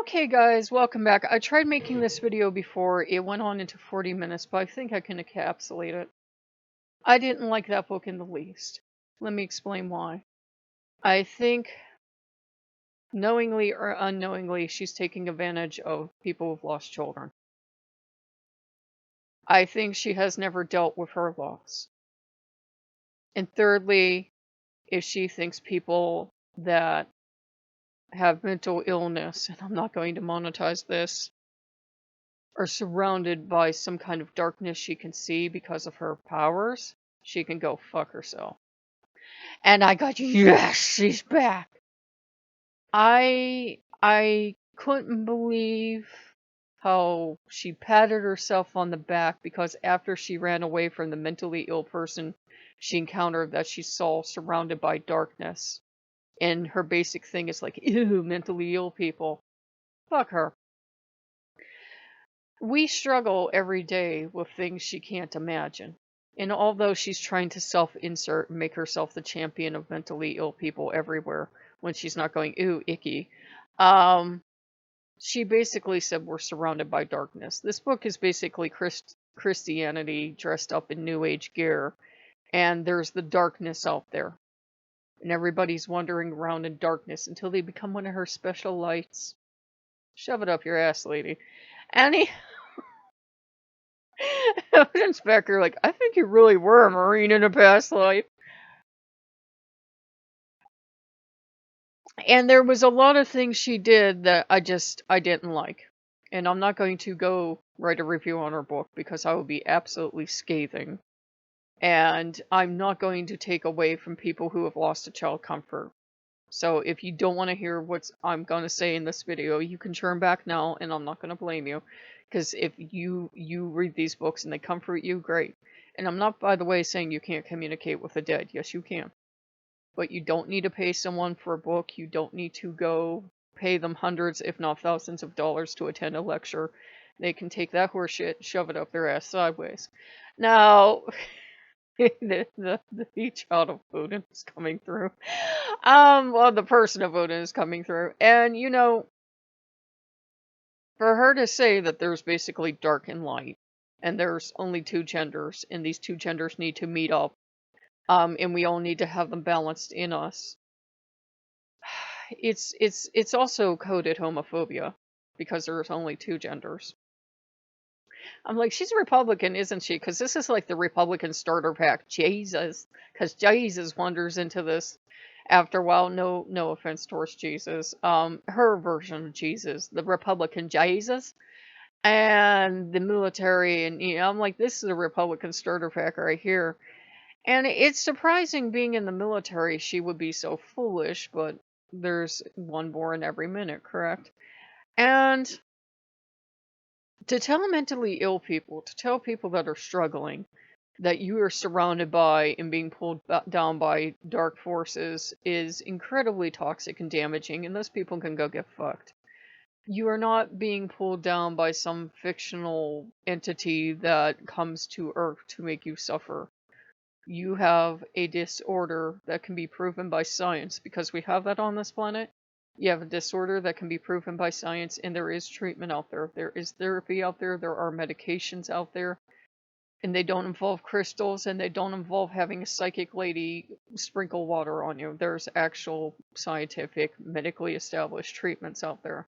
Okay guys, welcome back. I tried making this video before. It went on into 40 minutes, but I think I can encapsulate it. I didn't like that book in the least. Let me explain why. I think, knowingly or unknowingly, she's taking advantage of people who've lost children. I think she has never dealt with her loss. And thirdly, if she thinks people that have mental illness, and I'm not going to monetize this, are surrounded by some kind of darkness she can see because of her powers, she can go fuck herself. And I got, yes, she's back. I couldn't believe how she patted herself on the back because after she ran away from the mentally ill person she encountered that she saw surrounded by darkness. And her basic thing is like, ew, mentally ill people. Fuck her. We struggle every day with things she can't imagine. And although she's trying to self-insert and make herself the champion of mentally ill people everywhere when she's not going, ooh, icky, she basically said we're surrounded by darkness. This book is basically Christianity dressed up in New Age gear, and there's the darkness out there. And everybody's wandering around in darkness until they become one of her special lights. Shove it up your ass, lady. Annie. Evidence Becker, like, I think you really were a Marine in a past life. And there was a lot of things she did that I didn't like. And I'm not going to go write a review on her book because I would be absolutely scathing. And I'm not going to take away from people who have lost a child comfort. So if you don't want to hear what I'm going to say in this video, you can turn back now and I'm not going to blame you. Because if you read these books and they comfort you, great. And I'm not, by the way, saying you can't communicate with the dead. Yes, you can. But you don't need to pay someone for a book. You don't need to go pay them hundreds, if not thousands of dollars to attend a lecture. They can take that horse shit, shove it up their ass sideways. Now, the child of Odin is coming through. Well, the person of Odin is coming through. And, you know, for her to say that there's basically dark and light, and there's only two genders, and these two genders need to meet up, and we all need to have them balanced in us. It's also coded homophobia, because there's only two genders. I'm like, she's a Republican, isn't she? Because this is like the Republican starter pack. Jesus. Because Jesus wanders into this after a while. No offense towards Jesus. Her version of Jesus, the Republican Jesus, and the military, and you know, I'm like, this is a Republican starter pack right here. And it's surprising being in the military she would be so foolish, but there's one born every minute, correct? And to tell mentally ill people, to tell people that are struggling, that you are surrounded by and being pulled down by dark forces is incredibly toxic and damaging, and those people can go get fucked. You are not being pulled down by some fictional entity that comes to Earth to make you suffer. You have a disorder that can be proven by science, because we have that on this planet. You have a disorder that can be proven by science, and there is treatment out there. There is therapy out there. There are medications out there. And they don't involve crystals, and they don't involve having a psychic lady sprinkle water on you. There's actual scientific, medically established treatments out there.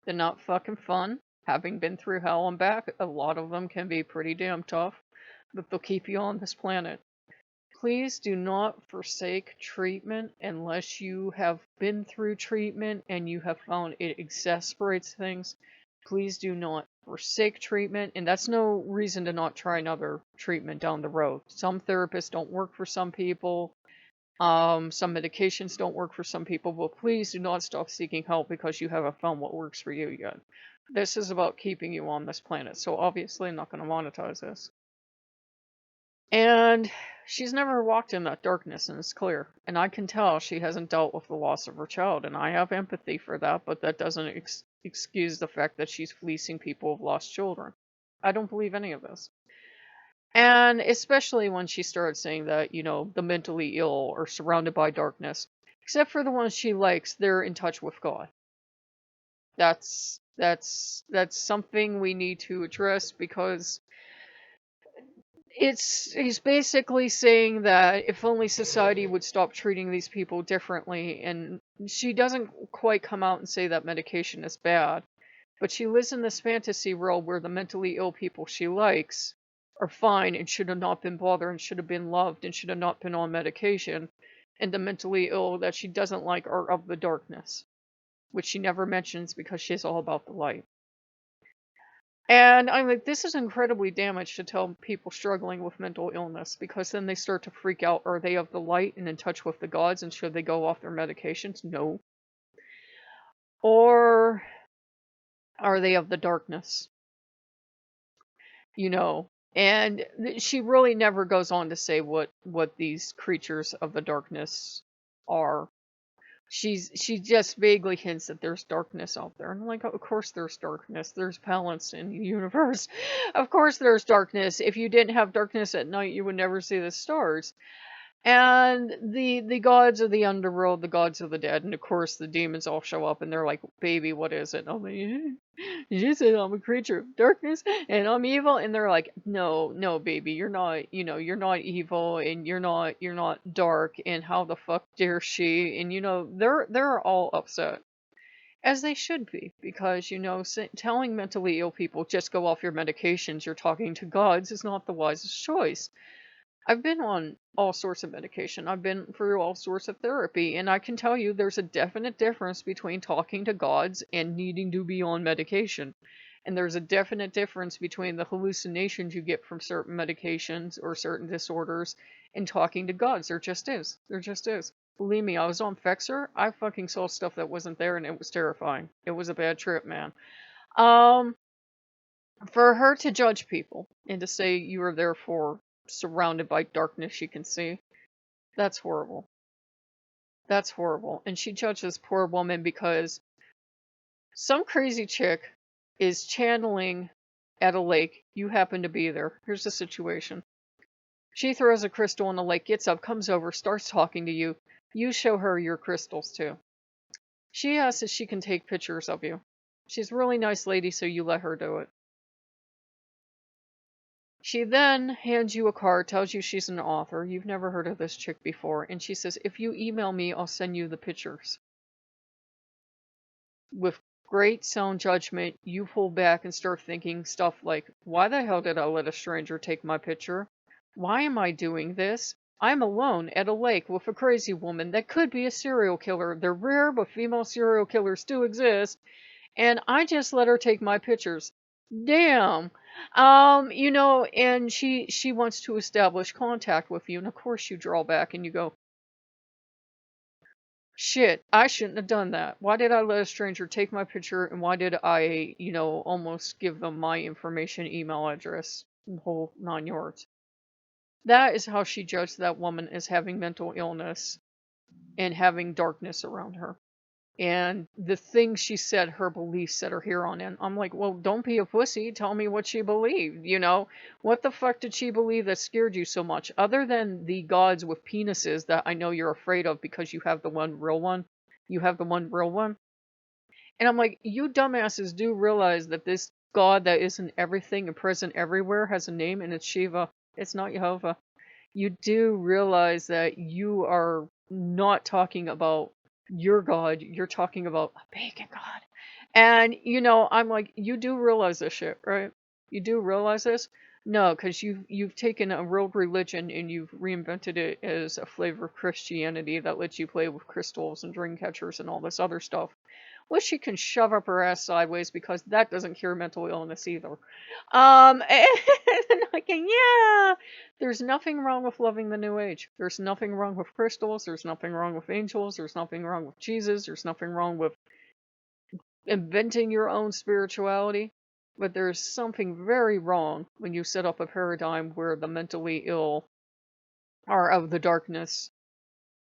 They're not fucking fun. Having been through hell and back, a lot of them can be pretty damn tough, but they'll keep you on this planet. Please do not forsake treatment unless you have been through treatment and you have found it exasperates things. Please do not forsake treatment, and that's no reason to not try another treatment down the road. Some therapists don't work for some people. Some medications don't work for some people, but please do not stop seeking help because you haven't found what works for you yet. This is about keeping you on this planet, so obviously I'm not going to monetize this. And she's never walked in that darkness, and it's clear. And I can tell she hasn't dealt with the loss of her child, and I have empathy for that, but that doesn't excuse the fact that she's fleecing people who've lost children. I don't believe any of this. And especially when she started saying that, you know, the mentally ill are surrounded by darkness. Except for the ones she likes, they're in touch with God. That's something we need to address because he's basically saying that if only society would stop treating these people differently, and she doesn't quite come out and say that medication is bad, but she lives in this fantasy world where the mentally ill people she likes are fine and should have not been bothered and should have been loved and should have not been on medication, and the mentally ill that she doesn't like are of the darkness, which she never mentions because she's all about the light. And I'm like, this is incredibly damaged to tell people struggling with mental illness, because then they start to freak out. Are they of the light and in touch with the gods, and should they go off their medications? No. Or are they of the darkness? You know, and she really never goes on to say what these creatures of the darkness are. She just vaguely hints that there's darkness out there. And I'm like, of course there's darkness. There's balance in the universe. Of course there's darkness. If you didn't have darkness at night, you would never see the stars. And the gods of the underworld, the gods of the dead, and of course the demons all show up and they're like, baby, what is it? And I'm like, you said I'm a creature of darkness and I'm evil. And they're like, no, baby, you're not, you're not evil and you're not dark, and how the fuck dare she? And they're all upset. As they should be, because, telling mentally ill people just go off your medications, you're talking to gods, is not the wisest choice. I've been on all sorts of medication. I've been through all sorts of therapy, and I can tell you there's a definite difference between talking to gods and needing to be on medication. And there's a definite difference between the hallucinations you get from certain medications or certain disorders and talking to gods. There just is. There just is. Believe me, I was on Fexer. I fucking saw stuff that wasn't there, and it was terrifying. It was a bad trip, man. Um, for her to judge people and to say you are therefore surrounded by darkness she can see, that's horrible. That's horrible. And she judged this poor woman because some crazy chick is channeling at a lake. You happen to be there. Here's the situation. She throws a crystal in the lake, gets up, comes over, starts talking to you. You show her your crystals too. She asks if she can take pictures of you. She's a really nice lady, so you let her do it. She then hands you a card, tells you she's an author. You've never heard of this chick before. And she says, if you email me, I'll send you the pictures. With great sound judgment, you pull back and start thinking stuff like, why the hell did I let a stranger take my picture? Why am I doing this? I'm alone at a lake with a crazy woman that could be a serial killer. They're rare, but female serial killers do exist. And I just let her take my pictures. Damn. And she wants to establish contact with you, and of course you draw back and you go, shit, I shouldn't have done that. Why did I let a stranger take my picture, and why did I, almost give them my information, email address, the whole 9 yards? That is how she judged that woman as having mental illness and having darkness around her. And the things she said, her beliefs that are here on in. I'm like, well, don't be a pussy. Tell me what she believed, What the fuck did she believe that scared you so much? Other than the gods with penises that I know you're afraid of because you have the one real one. You have the one real one. And I'm like, you dumbasses do realize that this god that isn't everything and present everywhere has a name, and it's Shiva. It's not Jehovah. You do realize that you are not talking about your God, you're talking about a pagan God. And, I'm like, you do realize this shit, right? You do realize this? No, because you've taken a real religion and you've reinvented it as a flavor of Christianity that lets you play with crystals and dream catchers and all this other stuff. Which she can shove up her ass sideways, because that doesn't cure mental illness either. And like, yeah, there's nothing wrong with loving the New Age. There's nothing wrong with crystals. There's nothing wrong with angels. There's nothing wrong with Jesus. There's nothing wrong with inventing your own spirituality. But there's something very wrong when you set up a paradigm where the mentally ill are of the darkness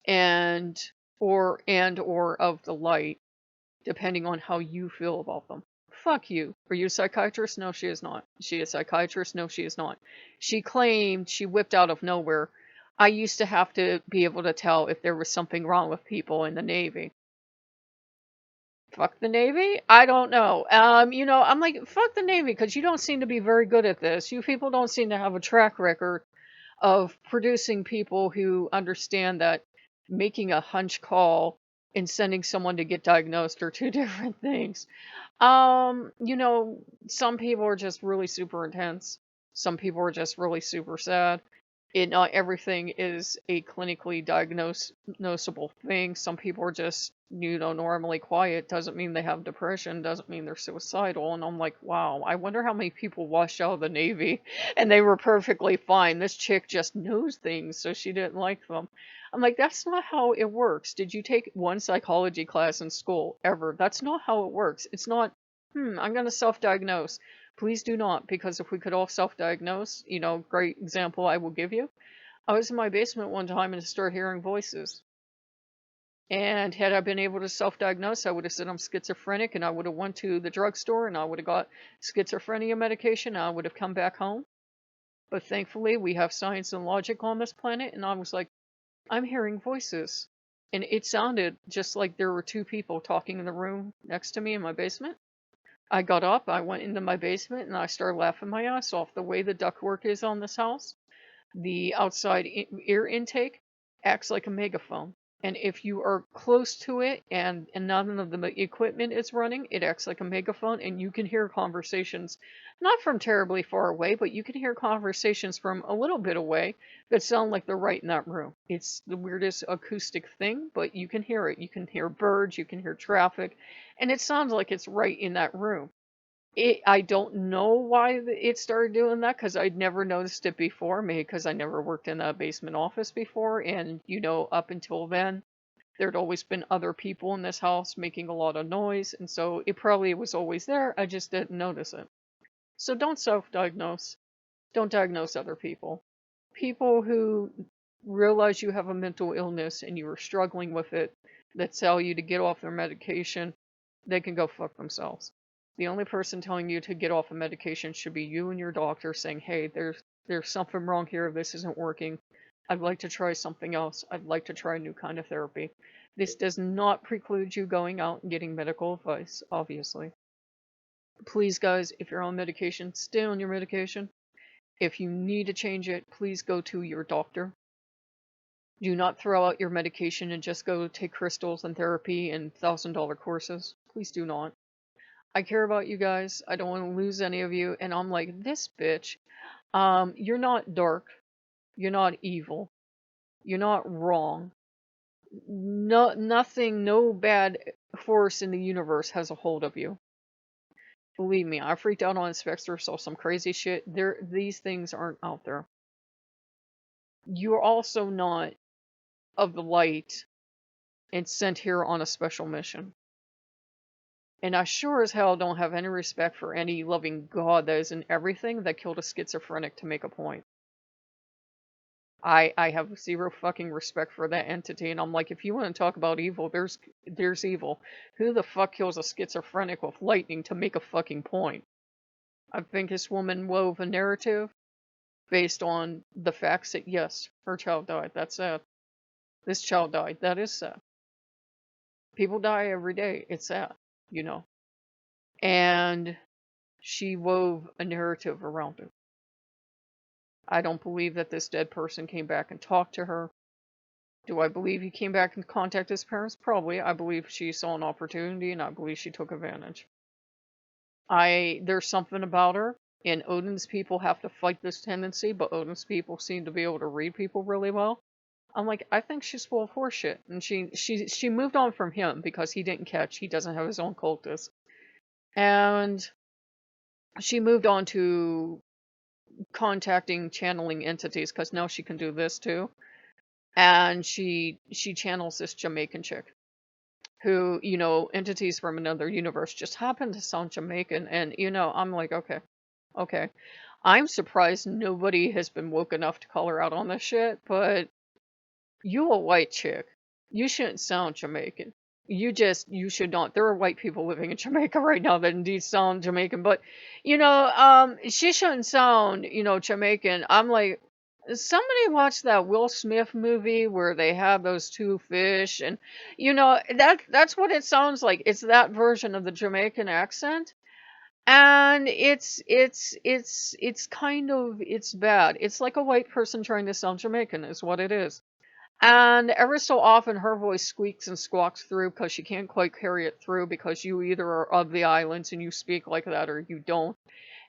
or of the light, depending on how you feel about them. Fuck you. Are you a psychiatrist? No, she is not. Is she a psychiatrist? No, she is not. She claimed, she whipped out of nowhere, I used to have to be able to tell if there was something wrong with people in the Navy. Fuck the Navy? I don't know. I'm like, fuck the Navy, because you don't seem to be very good at this. You people don't seem to have a track record of producing people who understand that making a hunch call and sending someone to get diagnosed are two different things. You know, some people are just really super intense. Some people are just really super sad. Not everything is a clinically diagnosable thing. Some people are just, normally quiet. Doesn't mean they have depression. Doesn't mean they're suicidal. And I'm like, wow, I wonder how many people washed out of the Navy and they were perfectly fine. This chick just knows things, so she didn't like them. I'm like, that's not how it works. Did you take one psychology class in school ever? That's not how it works. It's not, I'm going to self-diagnose. Please do not, because if we could all self-diagnose, great example I will give you. I was in my basement one time and started hearing voices. And had I been able to self-diagnose, I would have said I'm schizophrenic, and I would have went to the drugstore and I would have got schizophrenia medication and I would have come back home. But thankfully, we have science and logic on this planet, and I was like, I'm hearing voices. And it sounded just like there were two people talking in the room next to me in my basement. I got up, I went into my basement, and I started laughing my ass off. The way the ductwork is on this house, the outside air intake acts like a megaphone. And if you are close to it and none of the equipment is running, it acts like a megaphone, and you can hear conversations, not from terribly far away, but you can hear conversations from a little bit away that sound like they're right in that room. It's the weirdest acoustic thing, but you can hear it. You can hear birds, you can hear traffic, and it sounds like it's right in that room. I don't know why it started doing that, because I'd never noticed it before. Maybe because I never worked in a basement office before, and up until then, there'd always been other people in this house making a lot of noise, and so it probably was always there. I just didn't notice it. So don't self-diagnose. Don't diagnose other people. People who realize you have a mental illness and you are struggling with it, that tell you to get off their medication, they can go fuck themselves. The only person telling you to get off a medication should be you and your doctor, saying, hey, there's something wrong here. This isn't working. I'd like to try something else. I'd like to try a new kind of therapy. This does not preclude you going out and getting medical advice, obviously. Please, guys, if you're on medication, stay on your medication. If you need to change it, please go to your doctor. Do not throw out your medication and just go take crystals and therapy and $1,000 courses. Please do not. I care about you guys. I don't want to lose any of you. And I'm like, this bitch, you're not dark. You're not evil. You're not wrong. No, nothing, no bad force in the universe has a hold of you. Believe me, I freaked out on Spectre, saw some crazy shit. These things aren't out there. You're also not of the light and sent here on a special mission. And I sure as hell don't have any respect for any loving God that is in everything that killed a schizophrenic to make a point. I have zero fucking respect for that entity, and I'm like, if you want to talk about evil, there's evil. Who the fuck kills a schizophrenic with lightning to make a fucking point? I think this woman wove a narrative based on the facts that, yes, her child died. That's sad. This child died. That is sad. People die every day. It's sad, And she wove a narrative around it. I don't believe that this dead person came back and talked to her. Do I believe he came back and contacted his parents? Probably. I believe she saw an opportunity, and I believe she took advantage. There's something about her, and Odin's people have to fight this tendency, but Odin's people seem to be able to read people really well. I'm like, I think she's full of horseshit, and she moved on from him because he didn't catch. He doesn't have his own cultist, and she moved on to channeling entities, because now she can do this too. And she channels this Jamaican chick who, entities from another universe just happen to sound Jamaican. And, I'm like, okay. I'm surprised nobody has been woke enough to call her out on this shit, but you a white chick. You shouldn't sound Jamaican. You should not. There are white people living in Jamaica right now that indeed sound Jamaican, but, she shouldn't sound, Jamaican. I'm like, Somebody watched that Will Smith movie where they have those two fish, and that's what it sounds like. It's that version of the Jamaican accent. And it's bad. It's like a white person trying to sound Jamaican is what it is. And ever so often her voice squeaks and squawks through because she can't quite carry it through because you either are of the islands and you speak like that or you don't.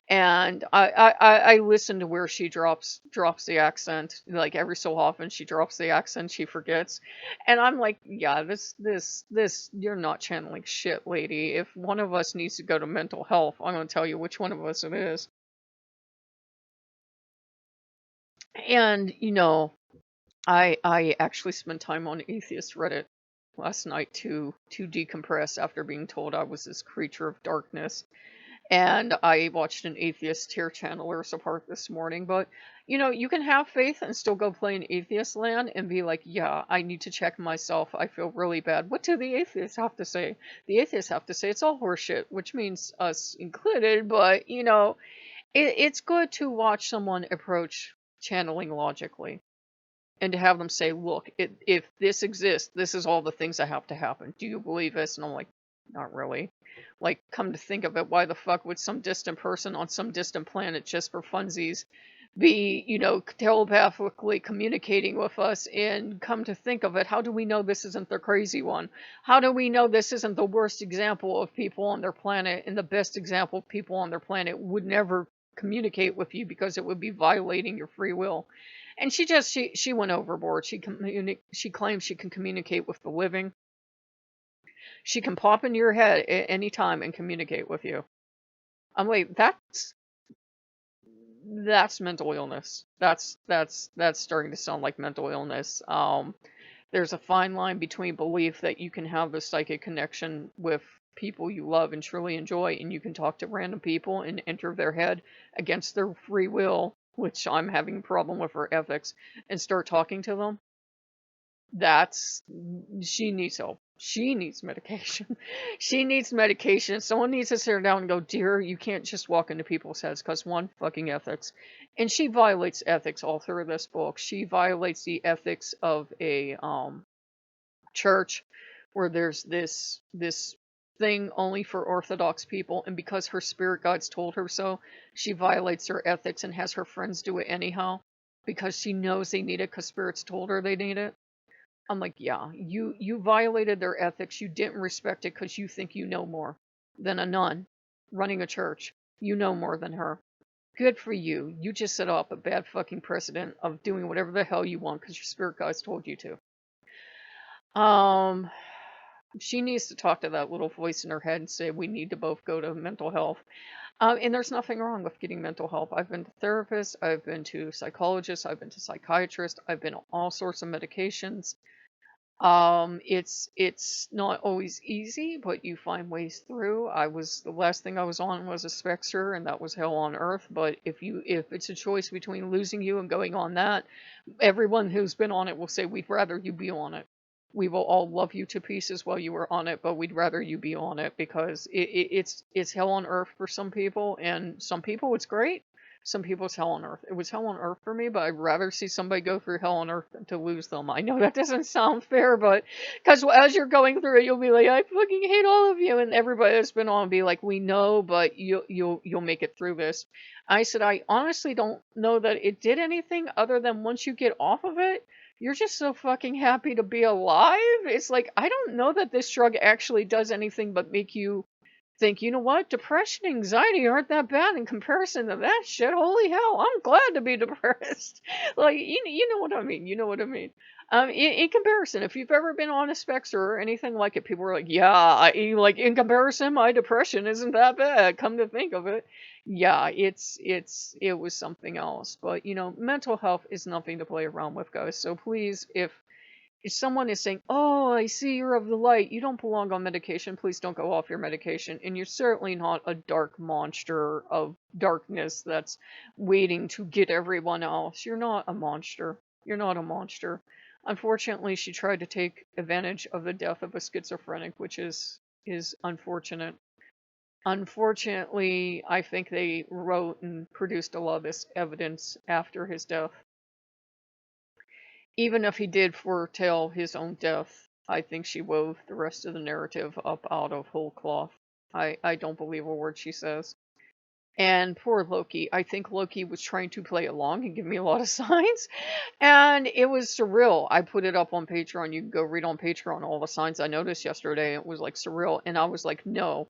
And I listen to where she drops the accent. Like every so often she drops the accent, she forgets. And I'm like, yeah, this you're not channeling shit, lady. If one of us needs to go to mental health, I'm gonna tell you which one of us it is. And I actually spent time on atheist Reddit last night to decompress after being told I was this creature of darkness. And I watched an atheist tear channelers apart this morning. But you can have faith and still go play in atheist land and be like, yeah, I need to check myself. I feel really bad. What do the atheists have to say? The atheists have to say it's all horseshit, which means us included. But it's good to watch someone approach channeling logically and to have them say, look, if this exists, this is all the things that have to happen. Do you believe this? And I'm like, not really. Like, come to think of it, why the fuck would some distant person on some distant planet just for funsies be, telepathically communicating with us? And come to think of it, how do we know this isn't the crazy one? How do we know this isn't the worst example of people on their planet and the best example of people on their planet would never communicate with you because it would be violating your free will? And she went overboard. She claims she can communicate with the living. She can pop into your head at any time and communicate with you. I'm like, that's mental illness. That's starting to sound like mental illness. There's a fine line between belief that you can have the psychic connection with people you love and truly enjoy, and you can talk to random people and enter their head against their free will, which I'm having a problem with her ethics, and start talking to them. That's She needs help. She needs medication. She needs medication. Someone needs to sit her down and go, dear, you can't just walk into people's heads because one, fucking ethics. And she violates ethics all through this book. She violates the ethics of a church where there's this thing only for Orthodox people, and because her spirit guides told her so, she violates her ethics and has her friends do it anyhow because she knows they need it because spirits told her they need it. I'm like, yeah, you violated their ethics. You didn't respect it because you think you know more than a nun running a church. You know more than her. Good for you. You just set up a bad fucking precedent of doing whatever the hell you want because your spirit guides told you to. She needs to talk to that little voice in her head and say we need to both go to mental health. And there's nothing wrong with getting mental help. I've been to therapists, I've been to psychologists, I've been to psychiatrists, I've been on all sorts of medications. It's not always easy, but you find ways through. The last thing I was on was a Spectre, and that was hell on earth. But if it's a choice between losing you and going on that, everyone who's been on it will say we'd rather you be on it. We will all love you to pieces while you were on it, but we'd rather you be on it because it's hell on earth for some people, and some people it's great. Some people it's hell on earth. It was hell on earth for me, but I'd rather see somebody go through hell on earth than to lose them. I know that doesn't sound fair, but because as you're going through it, you'll be like, I fucking hate all of you, and everybody that's been on be like, we know, but you'll make it through this. I said, I honestly don't know that it did anything other than once you get off of it, you're just so fucking happy to be alive. It's like, I don't know that this drug actually does anything but make you think, you know what, depression and anxiety aren't that bad in comparison to that shit. Holy hell, I'm glad to be depressed. Like, you know what I mean. You know what I mean. In comparison, if you've ever been on a Spectre or anything like it, people are like, yeah, like in comparison, my depression isn't that bad. Come to think of it, yeah, it was something else. But mental health is nothing to play around with, guys. So please, if someone is saying, oh, I see you're of the light, you don't belong on medication, please don't go off your medication. And you're certainly not a dark monster of darkness that's waiting to get everyone else. You're not a monster. You're not a monster. Unfortunately, she tried to take advantage of the death of a schizophrenic, which is unfortunate. Unfortunately, I think they wrote and produced a lot of this evidence after his death. Even if he did foretell his own death, I think she wove the rest of the narrative up out of whole cloth. I don't believe a word she says. And poor Loki. I think Loki was trying to play along and give me a lot of signs. And it was surreal. I put it up on Patreon. You can go read on Patreon all the signs I noticed yesterday. It was like surreal. And I was like, no,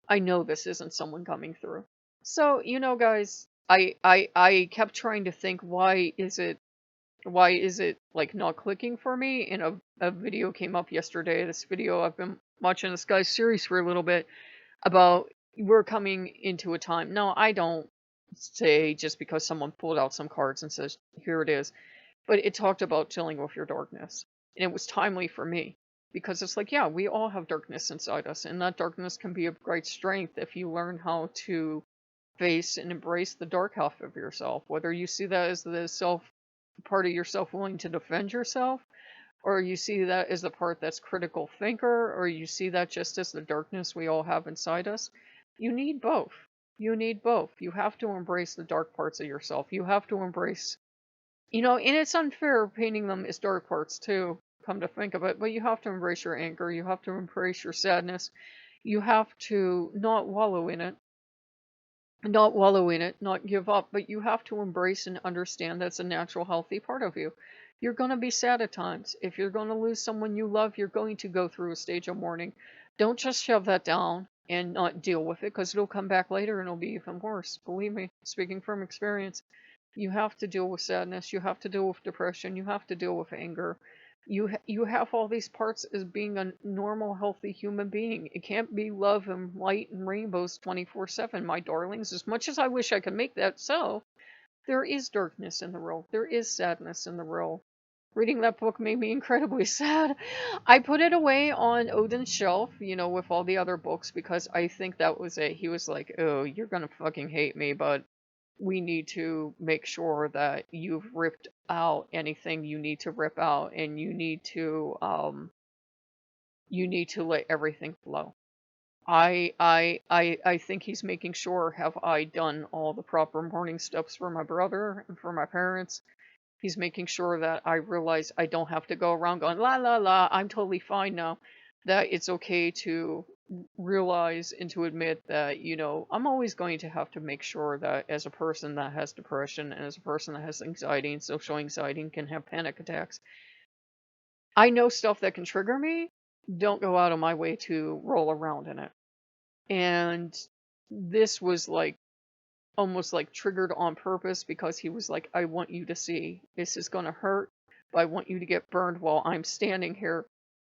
I know this isn't someone coming through. So, guys, I kept trying to think, why is it like not clicking for me? And a video came up yesterday. This video, I've been watching this guy's series for a little bit about we're coming into a time. No, I don't say just because someone pulled out some cards and says, here it is. But it talked about chilling with your darkness. And it was timely for me because it's like, yeah, we all have darkness inside us. And that darkness can be of great strength if you learn how to face and embrace the dark half of yourself. Whether you see that as the part of yourself willing to defend yourself, or you see that as the part that's critical thinker, or you see that just as the darkness we all have inside us. You need both. You need both. You have to embrace the dark parts of yourself. You have to embrace, and it's unfair painting them as dark parts too, come to think of it, but you have to embrace your anger. You have to embrace your sadness. You have to not wallow in it. Not give up, but you have to embrace and understand that's a natural, healthy part of you. You're going to be sad at times. If you're going to lose someone you love, you're going to go through a stage of mourning. Don't just shove that down and not deal with it, because it'll come back later and it'll be even worse. Believe me, speaking from experience, you have to deal with sadness. You have to deal with depression. You have to deal with anger. You have all these parts as being a normal, healthy human being. It can't be love and light and rainbows 24/7, my darlings. As much as I wish I could make that so, there is darkness in the world. There is sadness in the world. Reading that book made me incredibly sad. I put it away on Odin's shelf, with all the other books, because I think that was it. He was like, oh, you're gonna fucking hate me, but we need to make sure that you've ripped out anything you need to rip out, and you need to let everything flow. I think he's making sure, have I done all the proper mourning steps for my brother and for my parents? He's making sure that I realize I don't have to go around going, la la la, I'm totally fine now. That it's okay to realize and to admit that, I'm always going to have to make sure that as a person that has depression and as a person that has anxiety and social anxiety and can have panic attacks, I know stuff that can trigger me. Don't go out of my way to roll around in it. And this was like almost like triggered on purpose, because he was like, I want you to see this is going to hurt, but I want you to get burned while I'm standing here,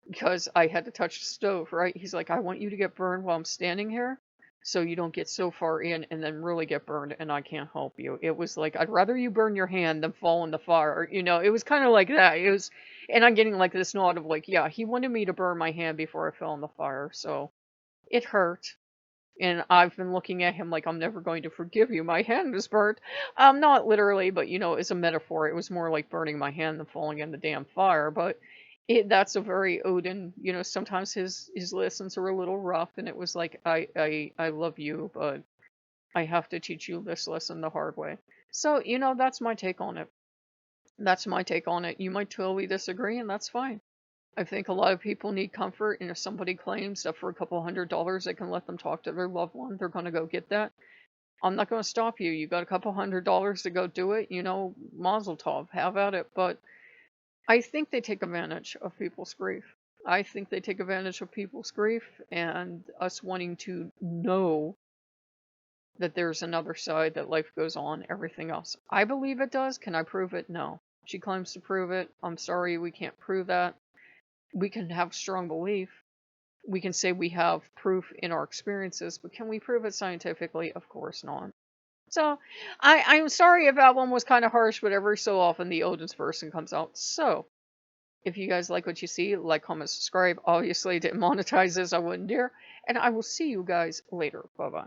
because I had to touch the stove, right? He's like, I want you to get burned while I'm standing here so you don't get so far in and then really get burned and I can't help you. It was like, I'd rather you burn your hand than fall in the fire. It was kind of like that. And I'm getting like this nod of like, yeah, he wanted me to burn my hand before I fell in the fire. So it hurt. And I've been looking at him like, I'm never going to forgive you. My hand is burnt. Not literally, but as a metaphor, it was more like burning my hand than falling in the damn fire. But that's a very Odin, sometimes his lessons are a little rough, and it was like, I love you, but I have to teach you this lesson the hard way. So, that's my take on it. That's my take on it. You might totally disagree, and that's fine. I think a lot of people need comfort, and if somebody claims that for a couple $100 they can let them talk to their loved one, they're going to go get that. I'm not going to stop you. You got a couple $100 to go do it, mazel tov, have at it. But I think they take advantage of people's grief. I think they take advantage of people's grief and us wanting to know that there's another side, that life goes on, everything else. I believe it does. Can I prove it? No. She claims to prove it. I'm sorry, we can't prove that. We can have strong belief. We can say we have proof in our experiences, but can we prove it scientifically? Of course not. So I'm sorry if that one was kind of harsh, but every so often the Odin's person comes out. So if you guys like what you see, like, comment, subscribe. Obviously, didn't monetize this, I wouldn't dare. And I will see you guys later. Bye-bye.